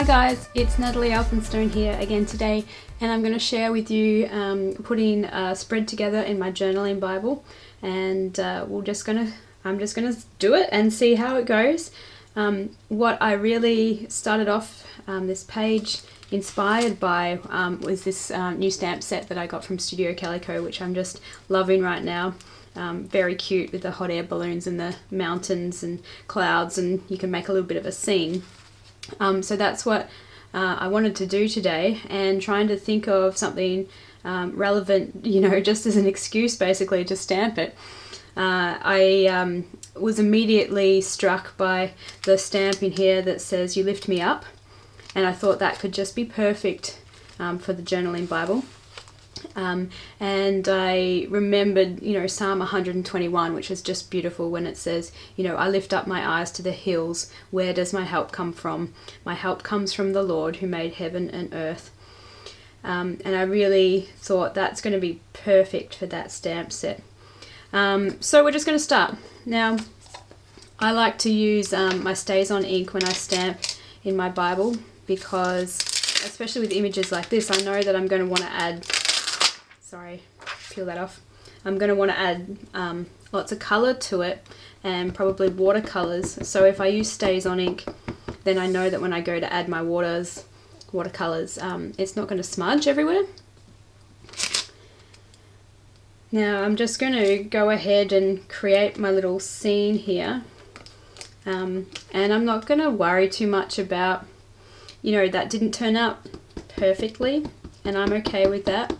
guys, it's Natalie Elphinstone here again today, and I'm going to share with you putting a spread together in my journaling Bible, and I'm just gonna do it and see how it goes. What I really started off this page inspired by was this new stamp set that I got from Studio Calico, which I'm just loving right now. Very cute with the hot air balloons and the mountains and clouds, and you can make a little bit of a scene. So that's what I wanted to do today, and trying to think of something relevant, you know, just as an excuse basically to stamp it. I was immediately struck by the stamp in here that says "You lift me up," and I thought that could just be perfect for the journaling Bible. And I remembered, you know, Psalm 121, which is just beautiful when it says, you know, I lift up my eyes to the hills. Where does my help come from? My help comes from the Lord who made heaven and earth. And I really thought that's going to be perfect for that stamp set. So we're just going to start. Now, I like to use my Stays On ink when I stamp in my Bible, because especially with images like this, I know that I'm going to want to add, sorry, peel that off. I'm going to want to add lots of colour to it, and probably watercolours. So if I use Stays On ink, then I know that when I go to add my watercolours, it's not going to smudge everywhere. Now I'm just going to go ahead and create my little scene here, and I'm not going to worry too much about, you know, that didn't turn out perfectly, and I'm okay with that.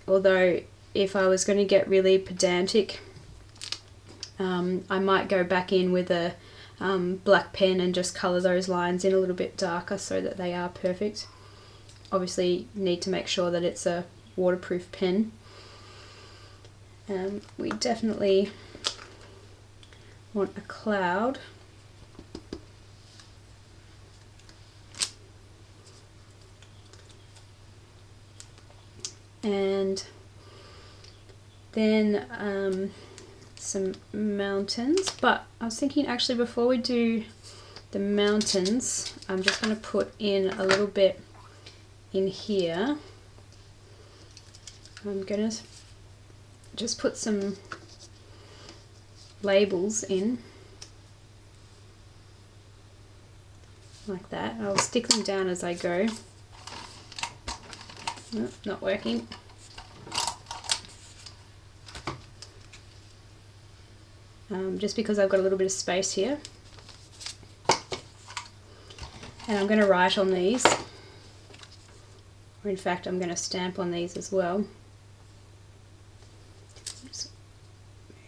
Although if I was going to get really pedantic, I might go back in with a black pen and just colour those lines in a little bit darker so that they are perfect. Obviously you need to make sure that it's a waterproof pen. We definitely want a cloud. And then some mountains, but I was thinking actually before we do the mountains, I'm just going to put in a little bit in here. I'm going to just put some labels in like that. I'll stick them down as I go. Oh, not working. Just because I've got a little bit of space here. And I'm going to write on these. Or in fact, I'm going to stamp on these as well. Just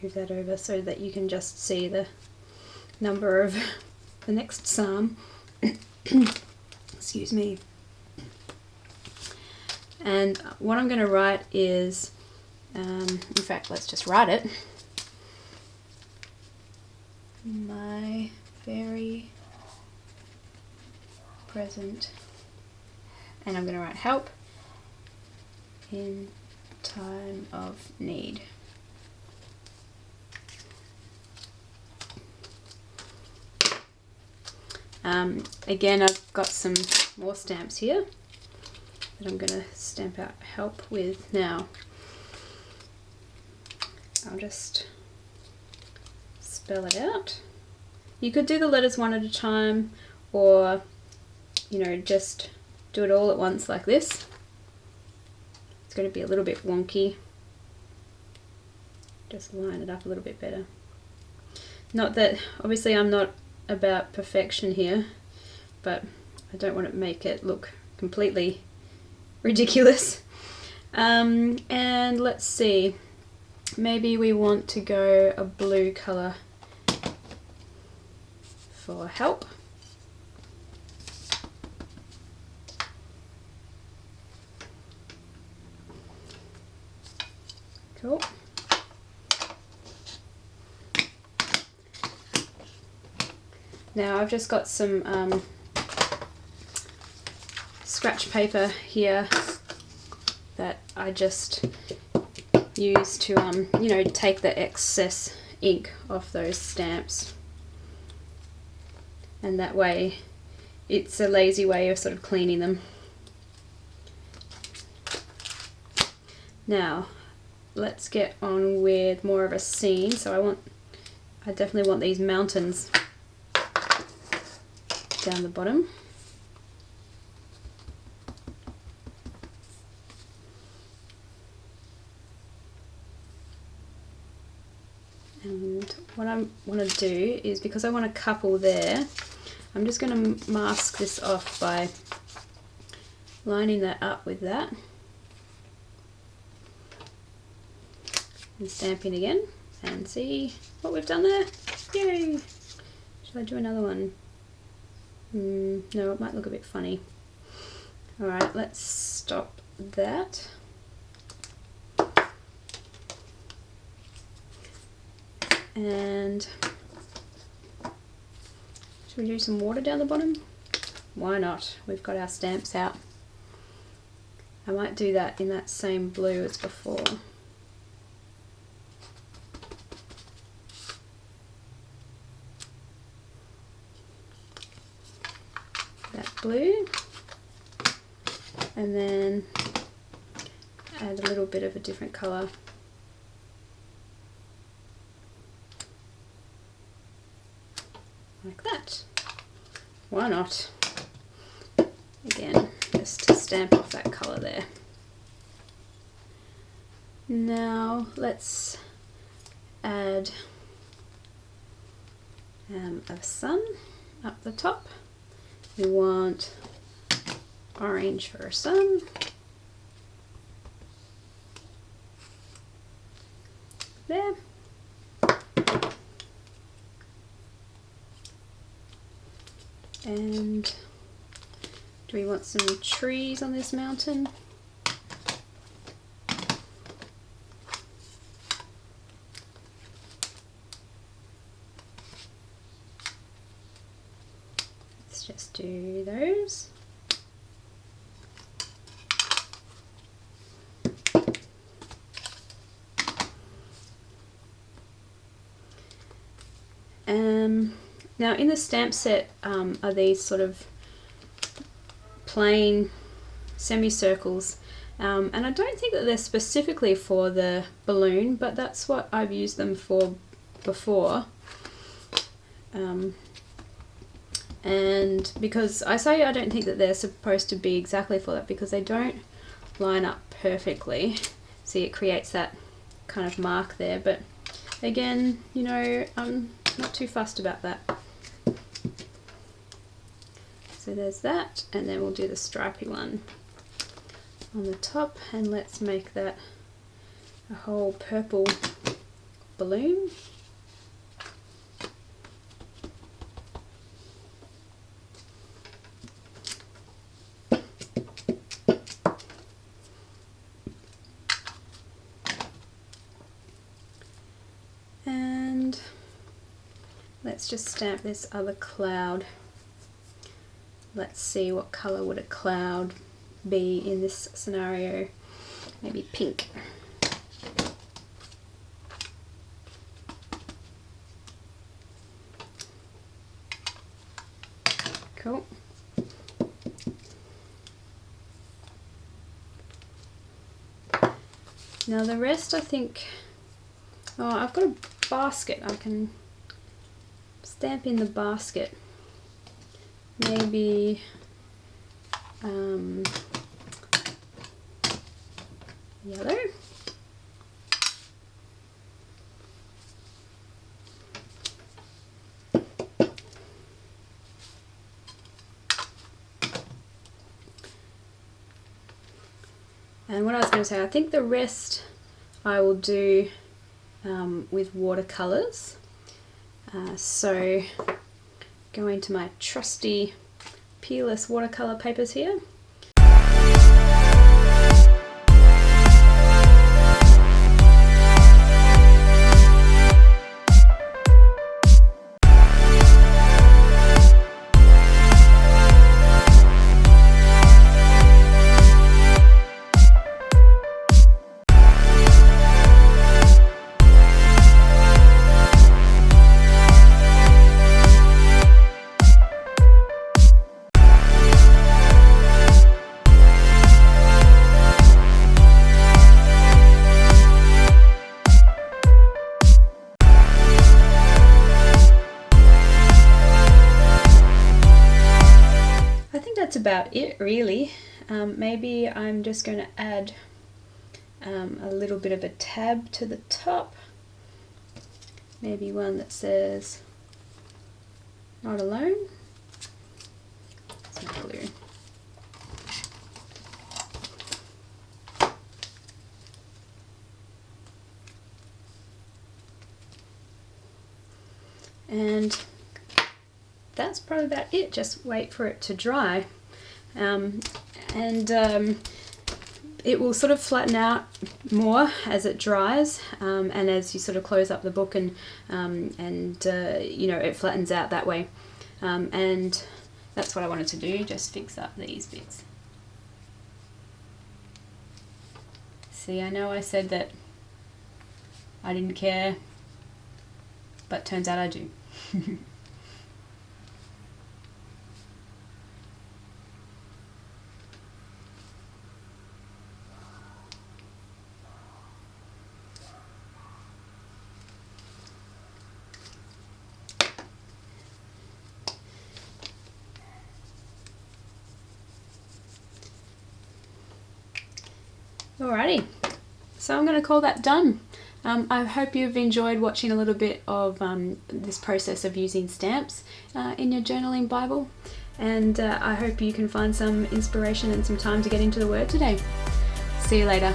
move that over so that you can just see the number of the next psalm. Excuse me. And what I'm going to write is, in fact, let's just write it. My very present, and I'm going to write help in time of need. Again, I've got some more stamps here that I'm going to stamp out help with now. I'll just spell it out. You could do the letters one at a time, or, you know, just do it all at once like this. It's going to be a little bit wonky. Just line it up a little bit better. Not that, obviously I'm not about perfection here, but I don't want to make it look completely ridiculous. And let's see, maybe we want to go a blue colour for help. Cool. Now I've just got some scratch paper here that I just use to you know, take the excess ink off those stamps, and that way it's a lazy way of sort of cleaning them. Now let's get on with more of a scene. So I definitely want these mountains down the bottom. And what I want to do is, because I want a couple there, I'm just going to mask this off by lining that up with that and stamping again, and see what we've done there. Yay! Should I do another one? No, it might look a bit funny. Alright, let's stop that. And should we do some water down the bottom? Why not? We've got our stamps out. I might do that in that same blue as before. That blue. And then add a little bit of a different colour. Like that. Why not? Again, just to stamp off that colour there. Now let's add a sun up the top. We want orange for a sun. There. And do we want some trees on this mountain? Let's just do those. Now in the stamp set are these sort of plain semicircles, and I don't think that they're specifically for the balloon, but that's what I've used them for before. And because I say I don't think that they're supposed to be exactly for that, because they don't line up perfectly. See, it creates that kind of mark there, but again, you know, I'm not too fussed about that. So there's that, and then we'll do the stripy one on the top, and let's make that a whole purple balloon. And let's just stamp this other cloud. Let's see, what colour would a cloud be in this scenario? Maybe pink. Cool. Now the rest, I think, oh, I've got a basket. I can stamp in the basket. Maybe yellow. And what I was going to say, I think the rest I will do with watercolours. So going to my trusty peerless watercolour papers here. about it really. Maybe I'm just going to add a little bit of a tab to the top. Maybe one that says "Not alone." Some glue. And that's probably about it. Just wait for it to dry, it will sort of flatten out more as it dries, and as you sort of close up the book, and you know, it flattens out that way, and that's what I wanted to do, just fix up these bits. See, I know I said that I didn't care, but turns out I do. Alrighty, so I'm going to call that done. I hope you've enjoyed watching a little bit of this process of using stamps in your journaling Bible, and I hope you can find some inspiration and some time to get into the Word today. See you later.